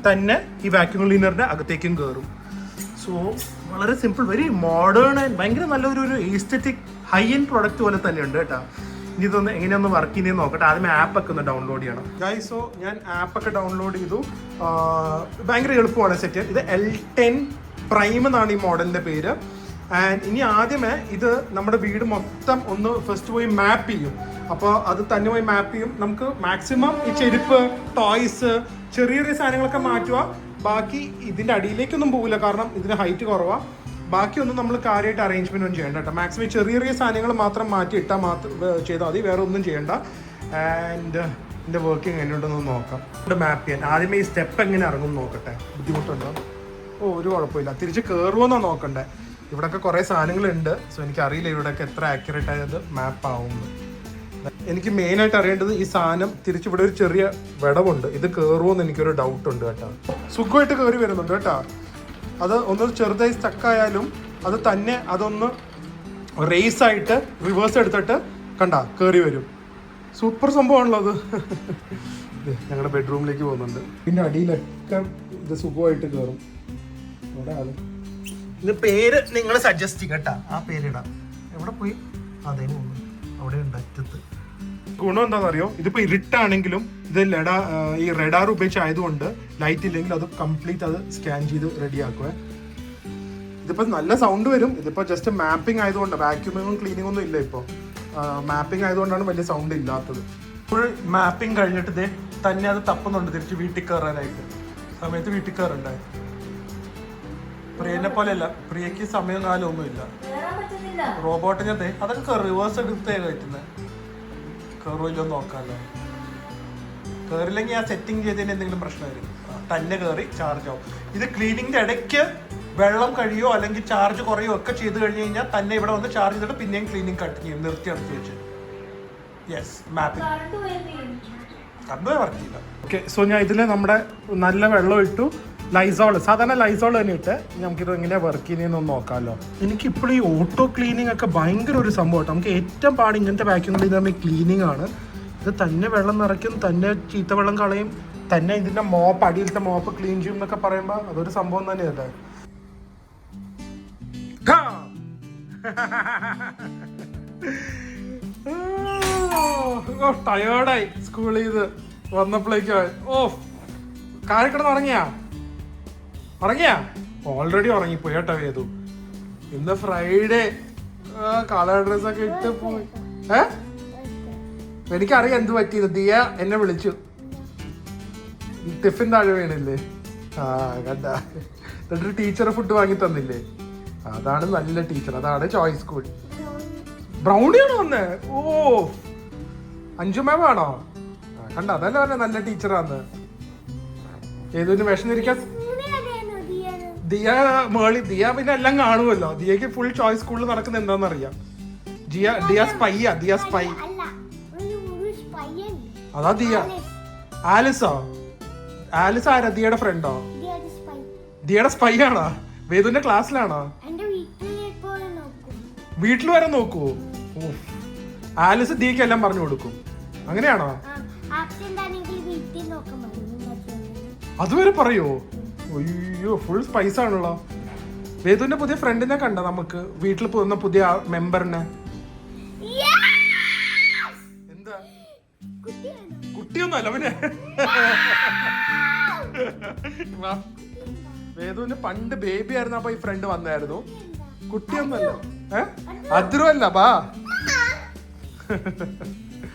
തന്നെ ഈ വാക്യൂം ക്ലീനറിൻ്റെ അകത്തേക്കും കയറും. സോ വളരെ സിമ്പിൾ, വെരി മോഡേൺ ആൻഡ് ഭയങ്കര നല്ലൊരു എസ്തെറ്റിക് ഹൈ എൻഡ് പ്രൊഡക്റ്റ് പോലെ തന്നെയുണ്ട് കേട്ടോ. ഇനി ഇതൊന്ന് എങ്ങനെയൊന്ന് വർക്ക് ചെയ്യുന്നത് നോക്കട്ടെ. ആദ്യം ആപ്പൊക്കെ ഒന്ന് ഡൗൺലോഡ് ചെയ്യണം ഗൈസ്. സോ ഞാൻ ആപ്പൊക്കെ ഡൗൺലോഡ് ചെയ്തു. ഭയങ്കര എളുപ്പമാണ് സെറ്റ്. ഇത് L10 പ്രൈം എന്നാണ് ഈ മോഡലിൻ്റെ പേര്. ആൻഡ് ഇനി ആദ്യമേ ഇത് നമ്മുടെ വീട് മൊത്തം ഒന്ന് ഫസ്റ്റ് പോയി മാപ്പ് ചെയ്യും. അപ്പോൾ അത് തന്നെ പോയി മാപ്പ് ചെയ്യും. നമുക്ക് മാക്സിമം ഈ ചെരുപ്പ്, ടോയ്സ്, ചെറിയ ചെറിയ സാധനങ്ങളൊക്കെ മാറ്റുക. ബാക്കി ഇതിൻ്റെ അടിയിലേക്കൊന്നും പോകില്ല, കാരണം ഇതിന് ഹൈറ്റ് കുറവാണ്. ബാക്കിയൊന്നും നമ്മൾ കാര്യമായിട്ട് അറേഞ്ച്മെൻ്റ് ഒന്നും ചെയ്യേണ്ട കേട്ടോ. മാക്സിമം ചെറിയ ചെറിയ സാധനങ്ങൾ മാത്രം മാറ്റി ഇട്ടാൽ മാത്രം ചെയ്താൽ മതി, വേറെ ഒന്നും ചെയ്യേണ്ട. ആൻഡ് ഇതിൻ്റെ വർക്കിംഗ് എങ്ങനെയുണ്ടെന്ന് നോക്കാം. ഇവിടെ മാപ്പ് ചെയ്യാൻ ആദ്യമേ ഈ സ്റ്റെപ്പ് എങ്ങനെ ഇറങ്ങും നോക്കട്ടെ. ബുദ്ധിമുട്ടുണ്ടോ? ഒരു കുഴപ്പമില്ല. തിരിച്ച് കയറുമോന്നാണ് നോക്കണ്ടേ. ഇവിടെയൊക്കെ കുറേ സാധനങ്ങളുണ്ട്. സോ എനിക്കറിയില്ല ഇവിടെയൊക്കെ എത്ര ആക്യുറേറ്റ് ആയത് മാപ്പ് ആവുമെന്ന്. എനിക്ക് മെയിനായിട്ട് അറിയേണ്ടത് ഈ സാധനം തിരിച്ച് ഇവിടെ ഒരു ചെറിയ വിടവുണ്ട്, ഇത് കയറുമോയെന്ന് എനിക്കൊരു ഡൗട്ട് ഉണ്ട് കേട്ടോ. സുഖമായിട്ട് കയറി വരുന്നുണ്ട് കേട്ടോ. അത് ഒന്ന് ചെറുതായി സ്റ്റക്കായാലും അത് തന്നെ അതൊന്ന് റേസ് ആയിട്ട് റിവേഴ്സ് എടുത്തിട്ട് കണ്ട കയറി വരും. സൂപ്പർ സംഭവമാണല്ലോ അത്. ഞങ്ങളുടെ ബെഡ്റൂമിലേക്ക് പോകുന്നുണ്ട്. പിന്നെ അടിയിലൊക്കെ ഇത് സുഖമായിട്ട് കയറും. അവിടെ ആള് ഇത് പേര് നിങ്ങൾ സജസ്റ്റ് ചെയ്യും കേട്ടോ. ആ പേരിടാം. എവിടെ പോയി? അതേ പോകുന്നു, അവിടെ ഉണ്ട് അറ്റത്ത്. ഗുണം എന്താണെന്നറിയോ, ഇതിപ്പോൾ ഇരുട്ടാണെങ്കിലും ഇത് ഈ റഡാർ ഉപയോഗിച്ചായതുകൊണ്ട് ലൈറ്റ് ഇല്ലെങ്കിൽ അത് കംപ്ലീറ്റ് അത് സ്കാൻ ചെയ്ത് റെഡിയാക്കുവേ. ഇതിപ്പോൾ നല്ല സൗണ്ട് വരും. ഇതിപ്പോൾ ജസ്റ്റ് മാപ്പിംഗ് ആയതുകൊണ്ട്, വാക്യൂമിങ്ങും ക്ലീനിങ്ങും ഒന്നും ഇല്ല. ഇപ്പോൾ മാപ്പിംഗ് ആയതുകൊണ്ടാണ് വലിയ സൗണ്ട് ഇല്ലാത്തത്. ഫുൾ മാപ്പിംഗ് കഴിഞ്ഞിട്ട് ഇതേ തന്നെ അത് തപ്പുന്നുണ്ട് തിരിച്ച് വീട്ടിൽ കയറാനായിട്ട്. സമയത്ത് വീട്ടിൽ കയറണ്ടായി. പ്രിയനെ പോലെയല്ല, പ്രിയക്ക് സമയം കാലം ഒന്നുമില്ല. റോബോട്ടിനെ അതൊക്കെ റിവേഴ്സ് എടുത്തേ കയറ്റുന്നത്. കയറില്ലോ നോക്കാമല്ലോ. കയറില്ലെങ്കിൽ ആ സെറ്റിംഗ് ചെയ്തതിന് എന്തെങ്കിലും പ്രശ്നം വരും. തന്നെ കയറി ചാർജ് ആവും. ഇത് ക്ലീനിങ്ങിന്റെ ഇടയ്ക്ക് വെള്ളം കഴിയോ അല്ലെങ്കിൽ ചാർജ് കുറയോ ഒക്കെ ചെയ്ത് കഴിഞ്ഞ് കഴിഞ്ഞാൽ തന്നെ ഇവിടെ വന്ന് ചാർജ് ചെയ്തിട്ട് പിന്നെയും ക്ലീനിങ് കണ്ടിന്യൂ ചെയ്യും, നിർത്തി അടുത്ത് വെച്ച്. യെസ്, മാപ്പിംഗ് കറണ്ട് വർക്ക് ചെയ്യില്ല. ഓക്കെ, സോ ഞാൻ ഇതിൽ നമ്മുടെ നല്ല വെള്ളം ഇട്ടു. ലൈസോൾ, സാധാരണ ലൈസോൾ തന്നെ ഇട്ട് നമുക്കിത് എങ്ങനെയാണ് വർക്ക് ചെയ്യുന്നതെന്ന് നോക്കാമല്ലോ. എനിക്കിപ്പോഴും ഈ ഓട്ടോ ക്ലീനിങ് ഒക്കെ ഭയങ്കര ഒരു സംഭവമാണ്. നമുക്ക് ഏറ്റവും പാട് ഇങ്ങനത്തെ വാക്യൂം ക്ലീനറിന് ക്ലീനിങ് ആണ്. ഇത് തന്നെ വെള്ളം നിറയ്ക്കും, തന്നെ ചീത്ത വെള്ളം കളയും, തന്നെ ഇതിൻ്റെ മോപ്പ്, അടിയിലത്തെ മോപ്പ് ക്ലീൻ ചെയ്യും എന്നൊക്കെ പറയുമ്പോൾ അതൊരു സംഭവം തന്നെയല്ലേ. ടയേർഡായി സ്കൂളിൽ ഇത് വന്നപ്പോഴേക്കും. കാലിക്കിടന്ന് ഉറങ്ങിയാ ഓൾറെഡി ഉറങ്ങിപ്പോയി കേട്ടോ വേദു. ഇന്ന് ഫ്രൈഡേ, കളർ ഡ്രസ്സൊക്കെ ഇട്ട് പോയി. എനിക്കറിയാം എന്ത് പറ്റിയത്. ദിയ എന്നെ വിളിച്ചു, ടിഫിൻ താഴെ വീണില്ലേ. കണ്ട, എന്നിട്ട് ടീച്ചർ ഫുഡ് വാങ്ങി തന്നില്ലേ. അതാണ് നല്ല ടീച്ചർ, അതാണ് ചോയ്സ് സ്കൂൾ. ബ്രൗണിയാണോ വന്നേ? ഓ, അഞ്ചു മാമാണോ? കണ്ട, അതല്ല പറഞ്ഞ നല്ല ടീച്ചറാന്ന്. ഏതൊരു വിഷമിരിക്കാൻ ദിയ മേളി. ദിയ പിന്നെ എല്ലാം കാണുമല്ലോ. ദിയക്ക് ഫുൾ ചോയ്സ് സ്കൂളിൽ നടക്കുന്ന എന്താണെന്ന് അറിയാം. ദിയ സ്പൈയാ, ദിയ സ്പൈ. അതാ ദിയ. ആലിസോ? ആലിസ് ആരാ? ദിയയുടെ ഫ്രണ്ടോ? ദിയയുടെ സ്പൈ ആണോ? വേദുവിന്റെ ക്ലാസ്സിലാണോ? വീട്ടിൽ വരെ നോക്കുവോ? ആലിസ് ദിയക്ക് എല്ലാം പറഞ്ഞു കൊടുക്കും, അങ്ങനെയാണോ? അതുവരെ പറയോ? അയ്യോ, ഫുൾ സ്പൈസ് ആണല്ലോ. വേദുവിന്റെ പുതിയ ഫ്രണ്ടിനെ കണ്ട നമുക്ക് വീട്ടിൽ പോകുന്ന പുതിയ മെമ്പറിനെ. എന്താ കുട്ടിയൊന്നുമല്ല പിന്നെ. വേദുവിന് പണ്ട് ബേബി ആയിരുന്നു, അപ്പൊ ഈ ഫ്രണ്ട് വന്നായിരുന്നു. കുട്ടിയൊന്നുമല്ല. അദ്രുവല്ല, ബാ.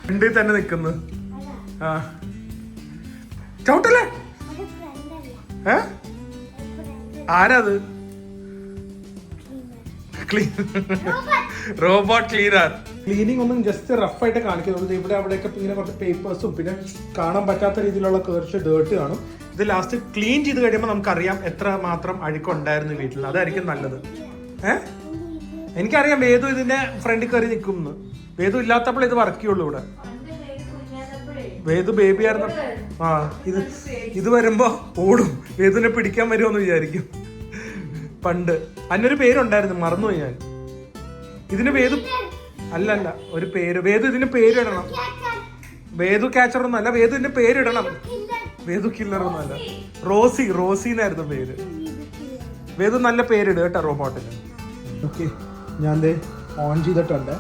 ഫ്രണ്ടിൽ തന്നെ നിക്കുന്നു. ആ, ചവിട്ടല്ലേ? ആരാത്? Robot cleaner. ക്ലീനിങ് ഒന്നും ജസ്റ്റ് റഫായിട്ട് കാണിക്കുന്നുള്ളൂ. ഇവിടെ അവിടെയൊക്കെ ഇങ്ങനെ കുറച്ച് പേപ്പേഴ്സും പിന്നെ കാണാൻ പറ്റാത്ത രീതിയിലുള്ള കുറച്ച് ഡേർട്ട് കാണും. ഇത് ലാസ്റ്റ് ക്ലീൻ ചെയ്ത് കഴിയുമ്പോൾ നമുക്കറിയാം എത്ര മാത്രം അഴുക്കുണ്ടായിരുന്നു വീട്ടിൽ. അതായിരിക്കും നല്ലത്. എനിക്കറിയാം വേദു ഇതിന്റെ ഫ്രണ്ടിൽ കയറി നിൽക്കും. വേദു ഇല്ലാത്തപ്പോൾ ഇത് വർക്ക് ചെയ്യുള്ളൂ ഇവിടെ. വേദു ബേബി ആയിരുന്നു. ആ ഇത് വരുമ്പോ ഓടും. വേദുവിനെ പിടിക്കാൻ വരുമോന്ന് വിചാരിക്കും. പണ്ട് അതിനൊരു പേരുണ്ടായിരുന്നു, മറന്നുപോയി ഞാൻ. ഇതിന് വേദു അല്ലല്ല ഒരു പേര്. വേദു ഇതിന് പേരിടണം. വേദു ക്യാച്ചർ ഒന്നല്ല, വേദുവിന്റെ പേരിടണം. വേദു കില്ലർ ഒന്നല്ല, റോസി എന്നായിരുന്നു പേര്. വേദു നല്ല പേരിട് കേട്ടോ റോബോട്ടിന്. ഓക്കെ, ഞാൻ ഓൺ ചെയ്തിട്ടുണ്ട്.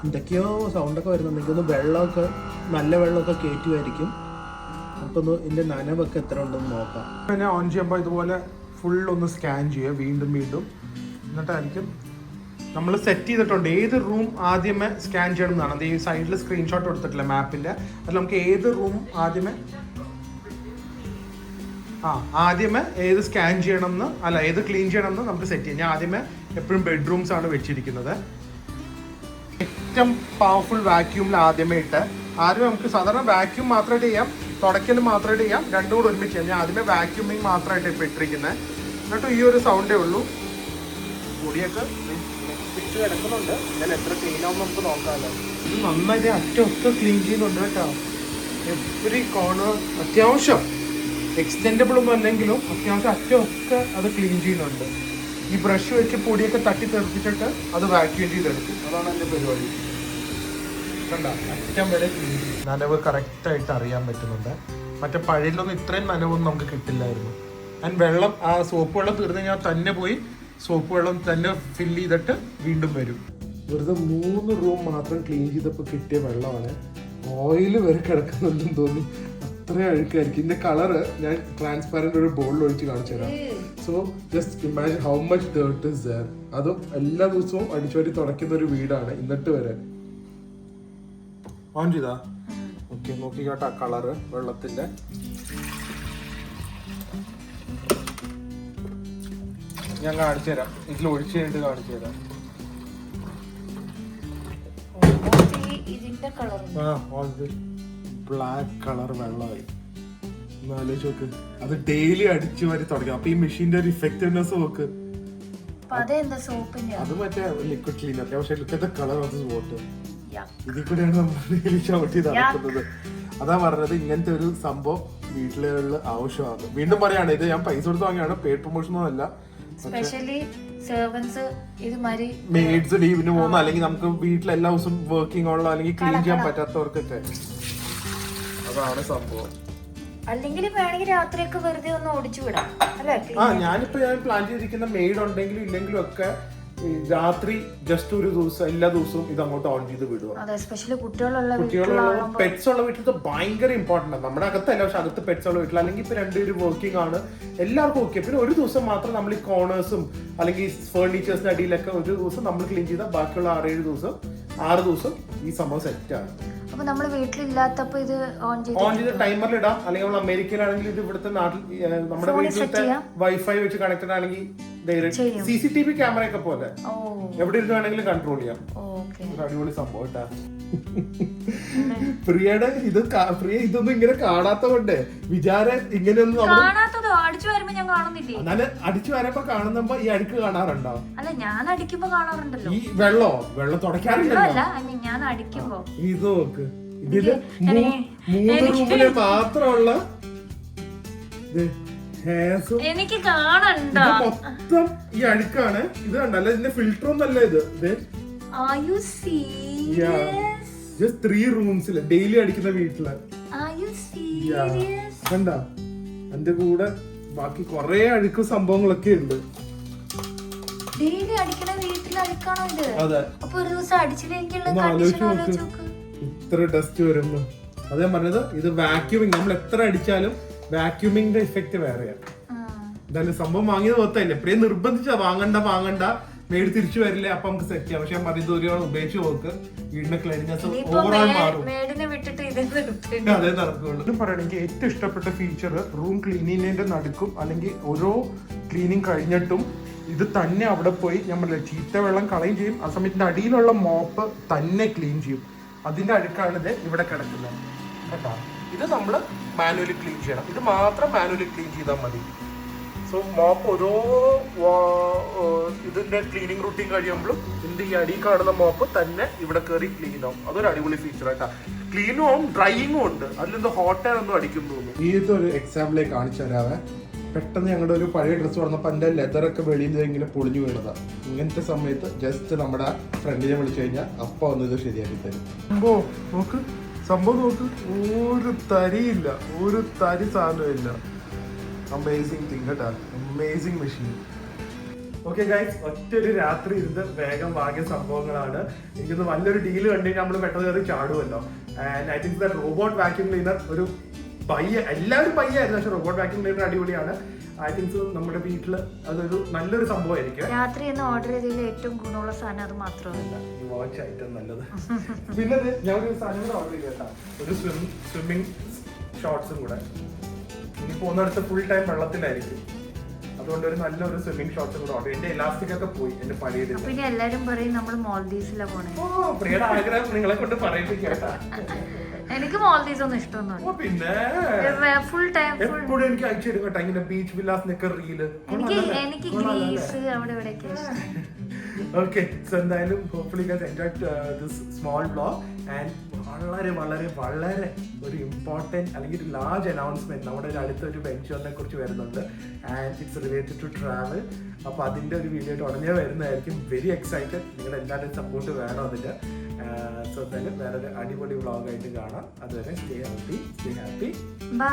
എന്തൊക്കെയോ സൗണ്ടൊക്കെ വരുന്നുണ്ട്. എനിക്കൊന്ന് വെള്ളമൊക്കെ നല്ല വെള്ളമൊക്കെ കയറ്റുമായിരിക്കും. നമുക്കൊന്ന് ഇതിൻ്റെ നനവൊക്കെ എത്ര ഉണ്ടെന്ന് നോക്കാം. പിന്നെ ഓൺ ചെയ്യുമ്പോൾ ഇതുപോലെ ഫുൾ ഒന്ന് സ്കാൻ ചെയ്യുക വീണ്ടും എന്നിട്ടായിരിക്കും നമ്മൾ സെറ്റ് ചെയ്തിട്ടുണ്ട് ഏത് റൂം ആദ്യമേ സ്കാൻ ചെയ്യണം എന്നാണ്. അത് ഈ സൈഡിൽ സ്ക്രീൻഷോട്ട് കൊടുത്തിട്ടില്ല മാപ്പിൻ്റെ. അതിൽ നമുക്ക് ഏത് റൂം ആദ്യമേ ഏത് സ്കാൻ ചെയ്യണം എന്ന് ഏത് ക്ലീൻ ചെയ്യണം എന്ന് നമുക്ക് സെറ്റ് ചെയ്യാം. ഞാൻ ആദ്യമേ എപ്പോഴും ബെഡ്റൂംസ് ആണ് വെച്ചിരിക്കുന്നത്. ഏറ്റവും പവർഫുൾ വാക്യൂമിൽ ആദ്യമേ നമുക്ക് സാധാരണ വാക്യൂം മാത്രമായിട്ട് ചെയ്യാം, തുടയ്ക്കൽ മാത്രമായിട്ട് ചെയ്യാം, രണ്ടും കൂടെ ഒരുമിച്ച് ചെയ്യാം. ഞാൻ ആദ്യമേ വാക്യൂമിങ് മാത്രമായിട്ട് ഇപ്പോൾ ഇട്ടിരിക്കുന്നത്. എന്നിട്ട് ഈ ഒരു സൗണ്ടേ ഉള്ളൂ. പൊടിയൊക്കെ പിടിച്ച് കിടക്കുന്നുണ്ട്. ഞാൻ എത്ര ക്ലീൻ ആവുമ്പോൾ നമുക്ക് നോക്കാമല്ലോ. ഇത് നന്നായിട്ട് അറ്റമൊക്കെ ക്ലീൻ ചെയ്യുന്നുണ്ട് കേട്ടോ. എവറി കോർണർ അത്യാവശ്യം എക്സ്റ്റെൻഡബിൾ ഒന്നും അല്ലെങ്കിലും അത്യാവശ്യം അറ്റമൊക്കെ അത് ക്ലീൻ ചെയ്യുന്നുണ്ട്. ഈ ബ്രഷ് വെച്ച് പൊടിയൊക്കെ തട്ടി തെറിപ്പിച്ചിട്ട് അത് വാക്യൂം ചെയ്തെടുക്കും. അതാണ് എൻ്റെ പരിപാടി. കണ്ട അറ്റം വരെ ക്ലീൻ ചെയ്യും. നനവ് കറക്റ്റായിട്ട് അറിയാൻ പറ്റുന്നുണ്ട്. മറ്റേ പഴയിലൊന്നും ഇത്രയും നനവൊന്നും നമുക്ക് കിട്ടില്ലായിരുന്നു. ഞാൻ വെള്ളം സോപ്പ് വെള്ളം തീർന്നു കഴിഞ്ഞാൽ തന്നെ പോയി സോപ്പ് വെള്ളം തന്നെ ഫില്ല് ചെയ്തിട്ട് വീണ്ടും വരും. വെറുതെ 3 റൂം മാത്രം ക്ലീൻ ചെയ്തപ്പോൾ കിട്ടിയ വെള്ളമാണ്. ഓയിൽ വരെ കിടക്കുന്നുണ്ടെന്ന് തോന്നി. അത്രയും അഴുക്കായിരിക്കും. ഇതിന്റെ കളറ് ഞാൻ ട്രാൻസ്പാരന്റ് ഒരു ബോളിൽ ഒഴിച്ച് കാണിച്ചു തരാം. So just imagine how much dirt is there. അതും എല്ലാ ദിവസവും അടിച്ചുവാരി തുടയ്ക്കുന്ന ഒരു വീടാണ് എന്നിട്ട് വരെ. ഓൺ ചെയ്താ ഓക്കെ, നോക്കി കേട്ടോ കളറ് വെള്ളത്തിന്റെ. ഞാൻ കാണിച്ചു തരാം. ഇതിൽ ഒഴിച്ചു കഴിഞ്ഞിട്ട് കാണിച്ചു തരാം. ബ്ലാക്ക് കളർ വെള്ളമായി. ഒന്ന് ആലോചിച്ച് നോക്ക്. അത് ഡെയിലി അടിച്ചു വരി തുടങ്ങി. അപ്പൊ ഈ മെഷീന്റെ ഒരു ഇഫക്റ്റീവ്നെസ് നോക്ക്. അത് മറ്റേ ലിക്വിഡ് ക്ലീനർ. പക്ഷെ ലുക്കത്തെ കളർ ഓഫ് ദിസ് വാട്ടർ. ഇതിൽ കൂടെയാണ് നമ്മൾ ഷൗട്ട് ചെയ്ത് നടക്കുന്നത്. അതാ പറഞ്ഞത് ഇങ്ങനത്തെ ഒരു സംഭവം വീട്ടിലുള്ള ആവശ്യമാണ്. വീണ്ടും പറയാണ്, ഇത് ഞാൻ പൈസ കൊടുത്ത് വാങ്ങിയാണ്, പെയ്ഡ് പ്രൊമോഷൻ ഒന്നും അല്ല. മെയ്ഡ്സ് ലീവിന് പോകുന്ന അല്ലെങ്കിൽ നമുക്ക് വീട്ടിൽ എല്ലാ ദിവസവും വർക്കിംഗ് ഉള്ള അല്ലെങ്കിൽ ക്ലീൻ ചെയ്യാൻ പറ്റാത്തവർക്കൊക്കെ അതാണ് സംഭവം. അല്ലെങ്കിൽ വേണമെങ്കിൽ രാത്രിയൊക്കെ വെറുതെ ഒന്ന് ഓടിച്ചു വിടാം. ഞാനിപ്പോ ഞാൻ പ്ലാൻ ചെയ്തിരിക്കുന്ന മെയ്ഡ് ഉണ്ടെങ്കിലും ഇല്ലെങ്കിലും ഒക്കെ രാത്രി ജസ്റ്റ് ഒരു ദിവസം എല്ലാ ദിവസവും ഇത് അങ്ങോട്ട് ഓൺ ചെയ്ത് വിടുക. കുട്ടികളുള്ള പെറ്റ്സ് ഉള്ള വീട്ടിൽ ഭയങ്കര ഇമ്പോർട്ടന്റ് ആണ്. നമ്മുടെ അകത്തല്ല, പക്ഷെ അകത്ത് പെറ്റ്സ് ഉള്ള വീട്ടിൽ അല്ലെങ്കിൽ ഇപ്പൊ 2 പേര് വർക്കിംഗ് ആണ്, എല്ലാവർക്കും ഓക്കെ. പിന്നെ ഒരു ദിവസം മാത്രം നമ്മൾ ഈ കോർണേഴ്സും അല്ലെങ്കിൽ ഫേർണിച്ചേഴ്സിന്റെ അടിയിലൊക്കെ ഒരു ദിവസം നമ്മൾ ക്ലീൻ ചെയ്താൽ ബാക്കിയുള്ള 6 ദിവസം ഈ സംഭവം സെറ്റ് ആണ്. അപ്പൊ നമ്മൾ വീട്ടിലില്ലാത്തപ്പോ ഇത് ഓൺ ചെയ്ത് ടൈമറിൽ ഇടാം. അല്ലെങ്കിൽ നമ്മൾ അമേരിക്കയിലാണെങ്കിൽ ഇത് ഇവിടുത്തെ നാട്ടിൽ നമ്മുടെ വീട്ടിലത്തെ വൈഫൈ വെച്ച് കണക്റ്റഡ് ആണെങ്കിൽ CCTV ക്യാമറ ഒക്കെ പോലെ എവിടെ ഇരുന്ന് വേണമെങ്കിലും കൺട്രോൾ ചെയ്യാം. അടിപൊളി സംഭവം കേട്ടാ. പ്രിയയുടെ പ്രിയ ഇതൊന്നും ഇങ്ങനെ കാണാത്ത കൊണ്ടേ വിചാരം ഇങ്ങനെയൊന്നും അടിച്ചു വരുമ്പോ കാണുമ്പോ ഈ അഴുക്ക് കാണാറുണ്ടോ? അല്ല, ഞാൻ അടിക്കുമ്പോ കാണാറുണ്ടല്ലോ. ഈ വെള്ളം തുടയ്ക്കാറില്ല. ഇത് നോക്ക്, ഇതില് 3 റൂമില് മാത്രമുള്ള എനിക്ക് കാണണ്ട മൊത്തം ഈ അഴുക്കാണ്. ഇത് കണ്ടല്ല, ഇതിന്റെ ഫിൽറ്റർ ഒന്നല്ല ഇത്. ജസ്റ്റ് 3 റൂംസില് ഡെയിലി അടിക്കുന്ന വീട്ടില് കണ്ട. എന്റെ കൂടെ ബാക്കി കൊറേ അഴുക്കും സംഭവങ്ങളൊക്കെ ഉണ്ട്. അതെ, ഇത്ര ഡസ്റ്റ് വരുമ്പോ അതേ പറഞ്ഞത്. ഇത് വാക്യൂമിങ് നമ്മൾ എത്ര അടിച്ചാലും വാക്യൂമിന്റെ ഇഫക്റ്റ് വേറെയാണ്. എന്തായാലും സംഭവം വാങ്ങിയത് മൊത്തമല്ലേ. പ്രിയ നിർബന്ധിച്ചാ വാങ്ങണ്ട മേടി തിരിച്ചു വരില്ലേ, അപ്പൊ നമുക്ക് സെറ്റ് ചെയ്യാം. പക്ഷെ ഞാൻ പറഞ്ഞത് ഒരു ഉപയോഗിച്ച് നോക്ക്, വീടിന്റെ ക്ലീനിനെസ് ഓവറോൾ മാറും. അതേ നടക്കുള്ളൂ. പറയണെങ്കിൽ ഏറ്റവും ഇഷ്ടപ്പെട്ട ഫീച്ചർ റൂം ക്ലീനിങ്ങിന്റെ നടുക്കും അല്ലെങ്കിൽ ഓരോ ക്ലീനിങ് കഴിഞ്ഞിട്ടും ഇത് ഇത് തന്നെ അവിടെ പോയി നമ്മൾ ചീത്ത വെള്ളം കളയും ചെയ്യും. ആ സമയത്തിന്റെ അടിയിലുള്ള മോപ്പ് തന്നെ ക്ലീൻ ചെയ്യും. അതിന്റെ അഴുക്കാണ് ഇത് ഇവിടെ കിടക്കുന്നത് കേട്ടോ. ഇത് നമ്മൾ മാനുവലി ക്ലീൻ ചെയ്യണം. ഇത് മാത്രം മാനുവലി ക്ലീൻ ചെയ്താൽ മതി. സോ മോപ്പ് ഓരോ ഇതിന്റെ ക്ലീനിങ് റൂട്ടീൻ കഴിയുമ്പോഴും ഇതിന്റെ ഈ അടി കാണുന്ന മോപ്പ് തന്നെ ഇവിടെ കയറി ക്ലീൻ ആവും. അതൊരു അടിപൊളി ഫീച്ചർ ആയിട്ടാ. ക്ലീനും ആവും, ഡ്രൈയിങ്ങും ഉണ്ട്. അതിലെന്തോ ഹോട്ട് എയർ എന്തോ അടിക്കും തോന്നുന്നു. ഈ ഇതൊരു എക്സാമ്പിളേ കാണിച്ചു തരാവേ. പെട്ടെന്ന് ഞങ്ങളുടെ ഒരു പഴയ ഡ്രസ്സ് വന്നപ്പോൾ എൻ്റെ ലെതറൊക്കെ വെളിയിൽ ഇങ്ങനെ പൊളിഞ്ഞു വീണതാ. ഇങ്ങനത്തെ സമയത്ത് ജസ്റ്റ് നമ്മുടെ ഫ്രണ്ടിനെ വിളിച്ചു കഴിഞ്ഞാൽ അപ്പം ഒന്ന് ഇത് ശരിയാക്കി തരും. നോക്ക് സംഭവം നോക്ക്, ഒരു തരിയില്ല, ഒരു തരി സാധനമില്ല. അമേസിങ് തിങ് കേട്ടാ, അമേസിങ് മെഷീൻ. ഓക്കെ ഗൈസ്, ഒറ്റൊരു രാത്രി ഇരുന്ന് വേഗം വാങ്ങിയ സംഭവങ്ങളാണ്. എനിക്കൊന്ന് നല്ലൊരു ഡീല് കണ്ടു കഴിഞ്ഞാൽ നമ്മൾ പെട്ടെന്ന് കയറി ചാടുമല്ലോ. And I think that robot vacuum cleaner ഒരു എല്ലാവരും പയ്യായിരുന്നു, പക്ഷെ റോബോട്ട് വാക്യൂം ക്ലീനർ അടിപൊളിയാണ്. ഐ തിങ്ക് നമ്മുടെ വീട്ടിൽ അതൊരു നല്ലൊരു സംഭവമായിരിക്കും. രാത്രി ഓർഡർ ചെയ്തതിൽ ഏറ്റവും ഗുണമുള്ള സാധനം അത് മാത്രമല്ല, വാച്ച് ഐറ്റം നല്ലത്. പിന്നെ ഞാൻ ഒരു സാധനം കൂടെ ഓർഡർ ചെയ്തേട്ടാ, ഒരു സ്വിമ്മിങ് ഷോർട്സും കൂടെ. ഇനി പോകുന്നിടത്ത് ഫുൾ ടൈം വെള്ളത്തിലായിരിക്കും, അതുകൊണ്ട് ഒരു നല്ലൊരു സ്വിമ്മിങ് ഷോർട്സും കൂടെ ഓർഡർ. എന്റെ ഇലാസ്റ്റിക് ഒക്കെ പോയി, എന്റെ പഴയത്. പിന്നെ എല്ലാരും പറയും നമ്മൾ മോൾദീവ്സിലാണ് പോണേ. ഓ പ്രിയയുടെ ആഗ്രഹം നിങ്ങളെ കൊണ്ട് പറയിപ്പിക്കേട്ടാ. എനിക്ക് മോൾദീവ്സ് ഒന്നും ഇഷ്ടമൊന്നുമില്ല. പിന്നെ ഫുൾ ടൈം എപ്പോഴും എനിക്ക് അയച്ചു തരും കേട്ടോ ഇങ്ങനെ ബീച്ച് വില്ലാസിനൊക്കെ റീല്. എനിക്ക് ഗ്രീസ് അവിടെ ഇവിടെയൊക്കെ. ഓക്കെ, സോ എന്തായാലും hopefully guys enjoyed this small vlog. And വളരെ വളരെ വളരെ ഒരു ഇമ്പോർട്ടൻറ്റ് അല്ലെങ്കിൽ ഒരു ലാർജ് അനൗൺസ്മെന്റ് നമ്മുടെ ഒരു അടുത്തൊരു വെഞ്ചറിനെ കുറിച്ച് വരുന്നുണ്ട്. And it's related to travel. അപ്പോൾ അതിൻ്റെ ഒരു വീഡിയോ ആയിട്ട് ഉടനെ വരുന്നതായിരിക്കും. Very excited. നിങ്ങളുടെ എല്ലാവരുടെയും സപ്പോർട്ട് വേണം അതിൻ്റെ. സോ എന്തായാലും വേറൊരു അടിപൊളി വ്ലോഗായിട്ട് കാണാം. അതുവരെ stay healthy, stay happy, by.